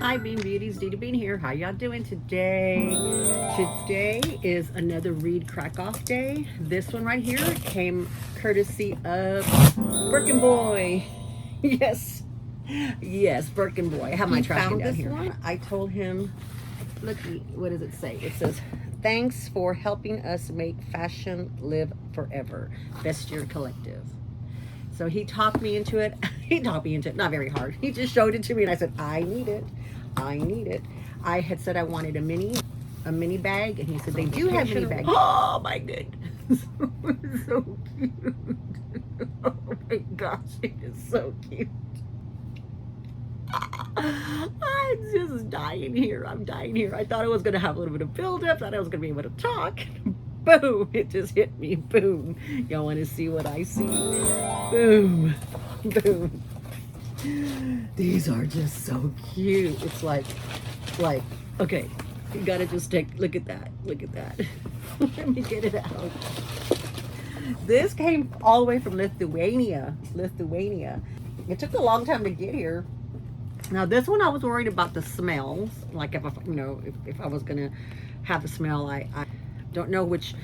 Hi Bean Beauties, Dita Bean here. How y'all doing today? Today is another Read Krakoff day. This one right here came courtesy of Birkin Boy. Yes, Birkin Boy. I have my trash can down here. One. I told him, look, what does it say? It says, thanks for helping us make fashion live forever. Vestiaire Collective. So he talked me into it. He talked me into it, not very hard. He just showed it to me and I said, I need it. I need it. I had said I wanted a mini bag, and he said they do have mini bags. Oh my goodness. So cute. Oh my gosh, it is so cute. I'm just dying here. I'm dying here. I thought I was gonna have a little bit of build-up, thought I was gonna be able to talk. Boom, it just hit me. Boom. Y'all want to see what I see? Boom, boom. These are just so cute. It's like, okay, you gotta just look at that. Look at that. Let me get it out. This came all the way from Lithuania. It took a long time to get here. Now this one I was worried about the smells. Like if I was gonna have the smell, I don't know which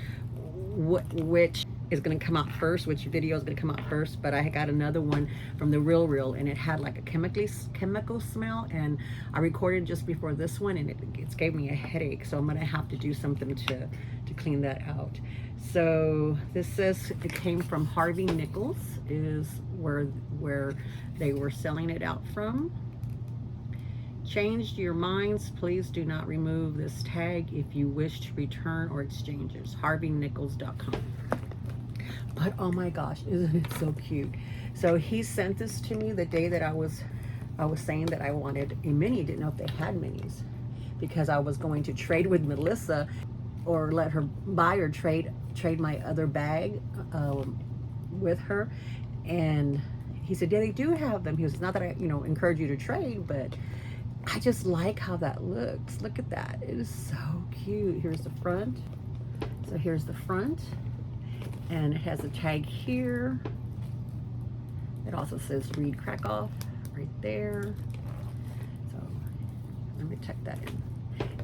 is going to come out first, which video is going to come out first, but I got another one from the Real and it had like a chemical smell, and I recorded just before this one and it gave me a headache, so I'm going to have to do something to clean that out. So this says it came from Harvey Nichols, is where they were selling it out from. Changed your minds, please do not remove this tag if you wish to return or exchange it. HarveyNichols.com. But oh my gosh, isn't it so cute? So he sent this to me the day that I was saying that I wanted a mini. Didn't know if they had minis, because I was going to trade with Melissa, or let her buy or trade my other bag with her. And he said, yeah, they do have them. He was, not that I encourage you to trade, but I just like how that looks. Look at that. It is so cute. Here's the front. So here's the front. And it has a tag here. It also says Read Krakoff right there. So let me tuck that in.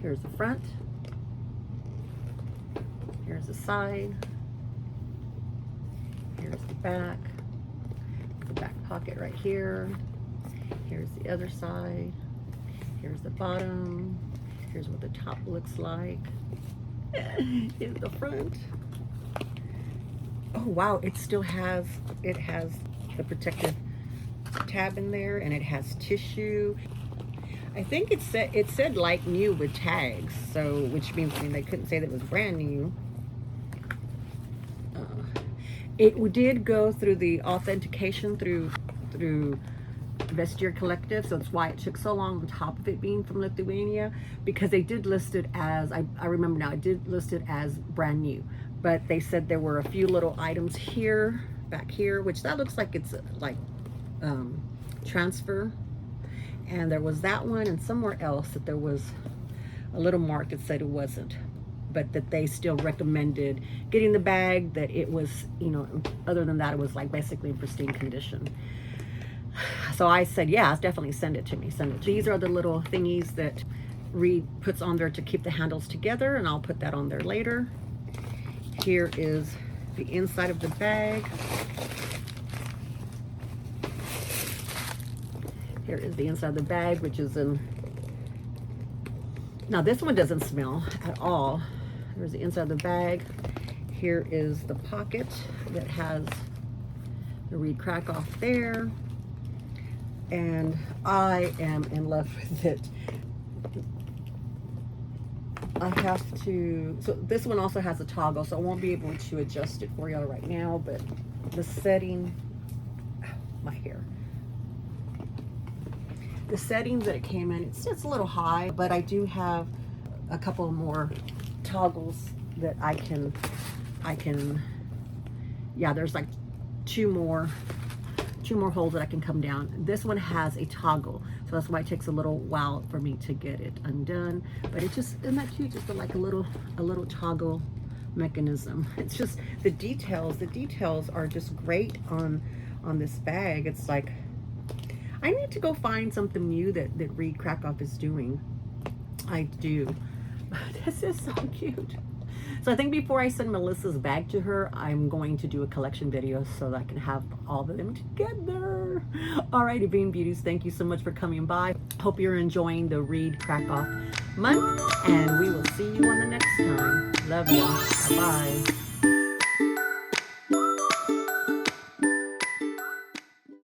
Here's the front. Here's the side. Here's the back. The back pocket right here. Here's the other side. Here's the bottom. Here's what the top looks like. Here's the front. Oh wow, it has the protective tab in there, and it has tissue. I think it said like new with tags, so which means they couldn't say that it was brand new. It did go through the authentication through Vestiaire Collective, so that's why it took so long on top of it being from Lithuania, because they did list it as, I remember now, it did list it as brand new, but they said there were a few little items here, back here, which that looks like it's like transfer, and there was that one, and somewhere else that there was a little mark that said it wasn't, but that they still recommended getting the bag, that it was, other than that, it was like basically in pristine condition. So I said, yeah, definitely send it to me. These are the little thingies that Reed puts on there to keep the handles together, and I'll put that on there later. Here is the inside of the bag. Here is the inside of the bag, which is in... Now this one doesn't smell at all. There's the inside of the bag. Here is the pocket that has the Read Krakoff there. And I am in love with it. I have to, so this one also has a toggle, so I won't be able to adjust it for y'all right now, but the setting, my hair. The settings that it came in, it's just a little high, but I do have a couple more toggles that I can, yeah, there's like two more holes that I can come down. This one has a toggle, so that's why it takes a little while for me to get it undone, but it just, isn't that cute? Just like a little toggle mechanism. It's just the details are just great on this bag. It's like, I need to go find something new that Reed Krakoff is doing. I do. This is so cute. So I think before I send Melissa's bag to her, I'm going to do a collection video so that I can have all of them together. Alrighty, Beanbeauties, thank you so much for coming by. Hope you're enjoying the Reed Krakoff month, and we will see you on the next time. Love you. Bye-bye.